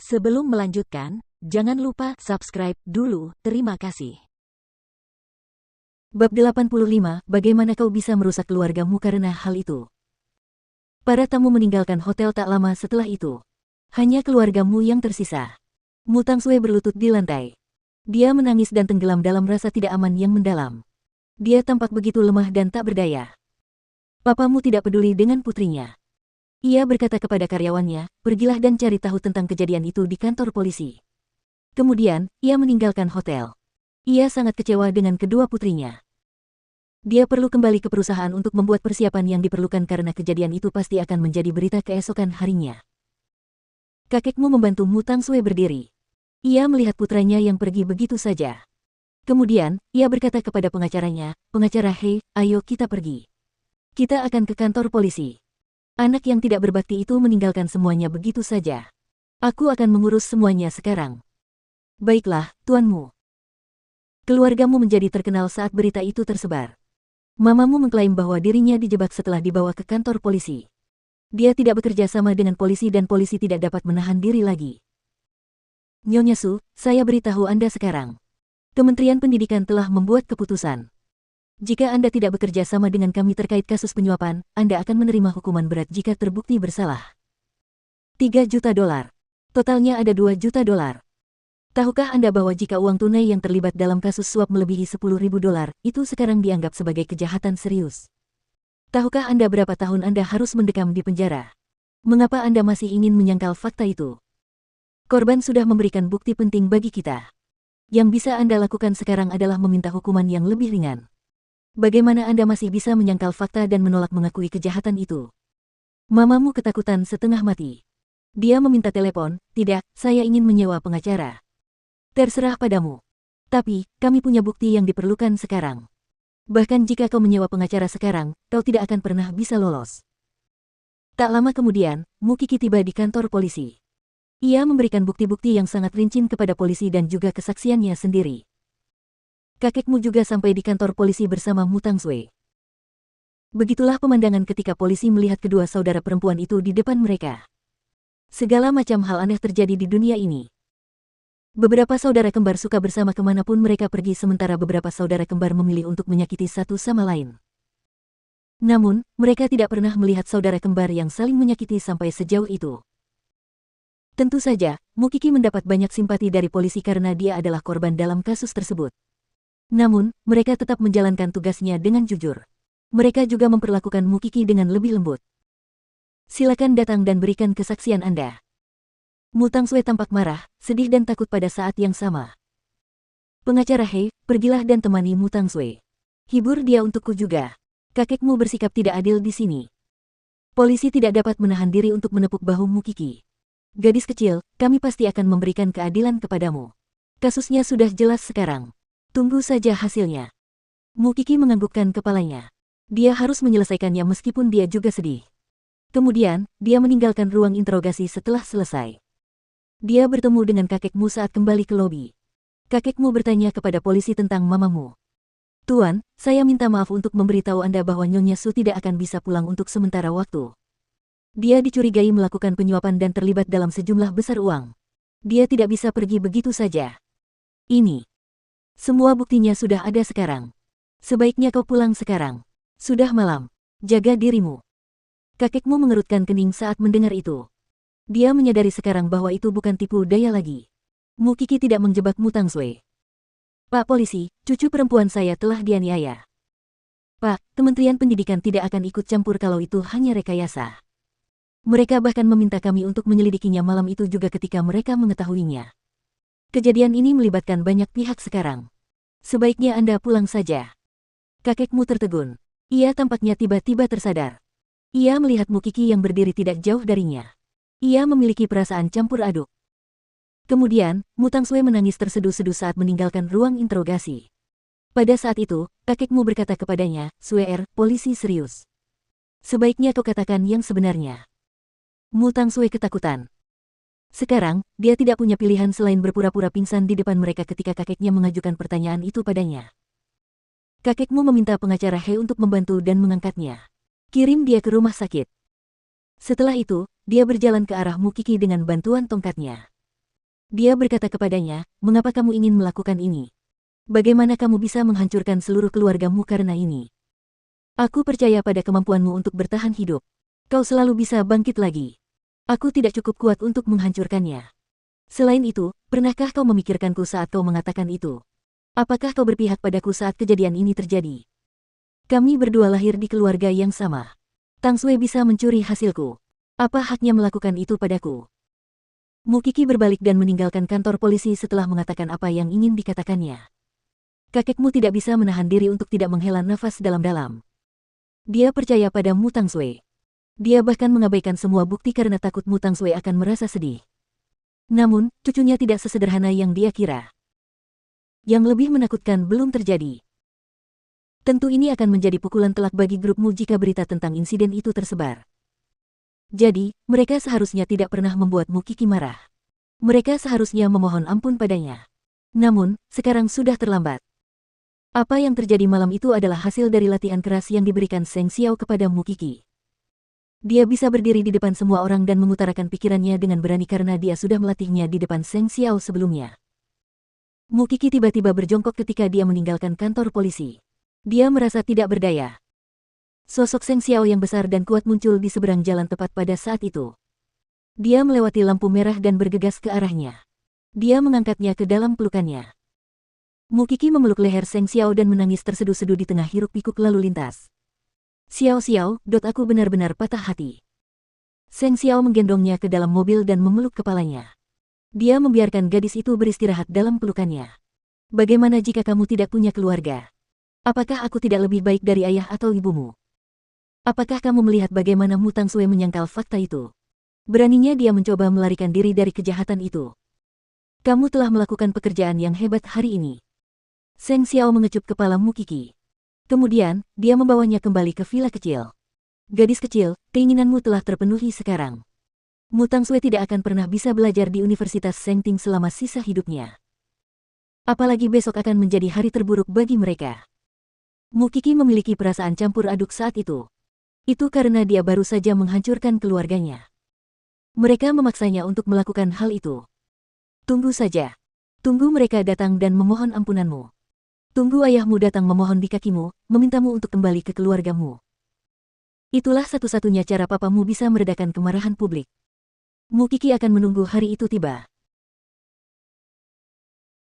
Sebelum melanjutkan, jangan lupa subscribe dulu, terima kasih. Bab 85, bagaimana kau bisa merusak keluargamu karena hal itu? Para tamu meninggalkan hotel tak lama setelah itu. Hanya keluargamu yang tersisa. Mu Tangsue berlutut di lantai. Dia menangis dan tenggelam dalam rasa tidak aman yang mendalam. Dia tampak begitu lemah dan tak berdaya. Papamu tidak peduli dengan putrinya. Ia berkata kepada karyawannya, pergilah dan cari tahu tentang kejadian itu di kantor polisi. Kemudian, ia meninggalkan hotel. Ia sangat kecewa dengan kedua putrinya. Dia perlu kembali ke perusahaan untuk membuat persiapan yang diperlukan karena kejadian itu pasti akan menjadi berita keesokan harinya. Kakekmu membantu Mu Tangsue berdiri. Ia melihat putranya yang pergi begitu saja. Kemudian, ia berkata kepada pengacaranya, pengacara Hei, ayo kita pergi. Kita akan ke kantor polisi. Anak yang tidak berbakti itu meninggalkan semuanya begitu saja. Aku akan mengurus semuanya sekarang. Baiklah, tuanmu. Keluargamu menjadi terkenal saat berita itu tersebar. Mamamu mengklaim bahwa dirinya dijebak setelah dibawa ke kantor polisi. Dia tidak bekerja sama dengan polisi dan polisi tidak dapat menahan diri lagi. Nyonya Su, saya beritahu Anda sekarang. Kementerian Pendidikan telah membuat keputusan. Jika Anda tidak bekerja sama dengan kami terkait kasus penyuapan, Anda akan menerima hukuman berat jika terbukti bersalah. 3 juta dolar. Totalnya ada 2 juta dolar. Tahukah Anda bahwa jika uang tunai yang terlibat dalam kasus suap melebihi 10.000 dolar, itu sekarang dianggap sebagai kejahatan serius? Tahukah Anda berapa tahun Anda harus mendekam di penjara? Mengapa Anda masih ingin menyangkal fakta itu? Korban sudah memberikan bukti penting bagi kita. Yang bisa Anda lakukan sekarang adalah meminta hukuman yang lebih ringan. Bagaimana Anda masih bisa menyangkal fakta dan menolak mengakui kejahatan itu? Mamamu ketakutan setengah mati. Dia meminta telepon, tidak, saya ingin menyewa pengacara. Terserah padamu. Tapi, kami punya bukti yang diperlukan sekarang. Bahkan jika kau menyewa pengacara sekarang, kau tidak akan pernah bisa lolos. Tak lama kemudian, Mu Qi tiba di kantor polisi. Ia memberikan bukti-bukti yang sangat rinci kepada polisi dan juga kesaksiannya sendiri. Kakekmu juga sampai di kantor polisi bersama Mu Tangsue. Begitulah pemandangan ketika polisi melihat kedua saudara perempuan itu di depan mereka. Segala macam hal aneh terjadi di dunia ini. Beberapa saudara kembar suka bersama kemanapun mereka pergi sementara beberapa saudara kembar memilih untuk menyakiti satu sama lain. Namun, mereka tidak pernah melihat saudara kembar yang saling menyakiti sampai sejauh itu. Tentu saja, Mu Qi mendapat banyak simpati dari polisi karena dia adalah korban dalam kasus tersebut. Namun, mereka tetap menjalankan tugasnya dengan jujur. Mereka juga memperlakukan Mu Qi dengan lebih lembut. Silakan datang dan berikan kesaksian Anda. Mu Tangsue tampak marah, sedih dan takut pada saat yang sama. Pengacara Hei, pergilah dan temani Mu Tangsue. Hibur dia untukku juga. Kakekmu bersikap tidak adil di sini. Polisi tidak dapat menahan diri untuk menepuk bahu Mu Qi. Gadis kecil, kami pasti akan memberikan keadilan kepadamu. Kasusnya sudah jelas sekarang. Tunggu saja hasilnya. Mu Qi menganggukkan kepalanya. Dia harus menyelesaikannya meskipun dia juga sedih. Kemudian, dia meninggalkan ruang interogasi setelah selesai. Dia bertemu dengan kakekmu saat kembali ke lobi. Kakekmu bertanya kepada polisi tentang mamamu. Tuan, saya minta maaf untuk memberitahu Anda bahwa Nyonya Su tidak akan bisa pulang untuk sementara waktu. Dia dicurigai melakukan penyuapan dan terlibat dalam sejumlah besar uang. Dia tidak bisa pergi begitu saja. Ini. Semua buktinya sudah ada sekarang. Sebaiknya kau pulang sekarang. Sudah malam. Jaga dirimu. Kakekmu mengerutkan kening saat mendengar itu. Dia menyadari sekarang bahwa itu bukan tipu daya lagi. Mu Qi tidak menjebak Mu Tangsue. Pak polisi, cucu perempuan saya telah dianiaya. Pak, Kementerian Pendidikan tidak akan ikut campur kalau itu hanya rekayasa. Mereka bahkan meminta kami untuk menyelidikinya malam itu juga ketika mereka mengetahuinya. Kejadian ini melibatkan banyak pihak sekarang. Sebaiknya Anda pulang saja. Kakekmu tertegun. Ia tampaknya tiba-tiba tersadar. Ia melihat Mu Qi yang berdiri tidak jauh darinya. Ia memiliki perasaan campur aduk. Kemudian, Mu Tangsue menangis terseduh-seduh saat meninggalkan ruang interogasi. Pada saat itu, kakekmu berkata kepadanya, Suer, polisi serius. Sebaiknya kau katakan yang sebenarnya. Mu Tangsue ketakutan. Sekarang, dia tidak punya pilihan selain berpura-pura pingsan di depan mereka ketika kakeknya mengajukan pertanyaan itu padanya. Kakekmu meminta pengacara Hei untuk membantu dan mengangkatnya. Kirim dia ke rumah sakit. Setelah itu, dia berjalan ke arah Mu Qi dengan bantuan tongkatnya. Dia berkata kepadanya, "Mengapa kamu ingin melakukan ini? Bagaimana kamu bisa menghancurkan seluruh keluargamu karena ini? Aku percaya pada kemampuanmu untuk bertahan hidup. Kau selalu bisa bangkit lagi. Aku tidak cukup kuat untuk menghancurkannya. Selain itu, pernahkah kau memikirkanku saat kau mengatakan itu? Apakah kau berpihak padaku saat kejadian ini terjadi? Kami berdua lahir di keluarga yang sama. Tang Sui bisa mencuri hasilku. Apa haknya melakukan itu padaku?" Mukiki berbalik dan meninggalkan kantor polisi setelah mengatakan apa yang ingin dikatakannya. "Kakekmu tidak bisa menahan diri untuk tidak menghela nafas dalam-dalam. Dia percaya pada Mu Tang Sui. Dia bahkan mengabaikan semua bukti karena takut Mu Tang Sui akan merasa sedih. Namun, cucunya tidak sesederhana yang dia kira. Yang lebih menakutkan belum terjadi. Tentu ini akan menjadi pukulan telak bagi grupmu jika berita tentang insiden itu tersebar. Jadi, mereka seharusnya tidak pernah membuat Mukiki marah. Mereka seharusnya memohon ampun padanya. Namun, sekarang sudah terlambat. Apa yang terjadi malam itu adalah hasil dari latihan keras yang diberikan Seng Xiao kepada Mukiki. Dia bisa berdiri di depan semua orang dan mengutarakan pikirannya dengan berani karena dia sudah melatihnya di depan Seng Xiao sebelumnya. Mukiki tiba-tiba berjongkok ketika dia meninggalkan kantor polisi. Dia merasa tidak berdaya. Sosok Seng Xiao yang besar dan kuat muncul di seberang jalan tepat pada saat itu. Dia melewati lampu merah dan bergegas ke arahnya. Dia mengangkatnya ke dalam pelukannya. Mukiki memeluk leher Seng Xiao dan menangis terseduh-seduh di tengah hiruk-pikuk lalu lintas. "Xiao Xiao, aku benar-benar patah hati." Seng Xiao menggendongnya ke dalam mobil dan memeluk kepalanya. Dia membiarkan gadis itu beristirahat dalam pelukannya. "Bagaimana jika kamu tidak punya keluarga? Apakah aku tidak lebih baik dari ayah atau ibumu? Apakah kamu melihat bagaimana Mu Tang Sui menyangkal fakta itu? Beraninya dia mencoba melarikan diri dari kejahatan itu. Kamu telah melakukan pekerjaan yang hebat hari ini." Seng Xiao mengecup kepala Mukiki. Kemudian, dia membawanya kembali ke villa kecil. "Gadis kecil, keinginanmu telah terpenuhi sekarang. Mu Tang Sui tidak akan pernah bisa belajar di Universitas Sengting selama sisa hidupnya. Apalagi besok akan menjadi hari terburuk bagi mereka." Mukiki memiliki perasaan campur aduk saat itu. Itu karena dia baru saja menghancurkan keluarganya. Mereka memaksanya untuk melakukan hal itu. Tunggu saja. Tunggu mereka datang dan memohon ampunanmu. Tunggu ayahmu datang memohon di kakimu, memintamu untuk kembali ke keluargamu. Itulah satu-satunya cara papamu bisa meredakan kemarahan publik. Mukiki akan menunggu hari itu tiba.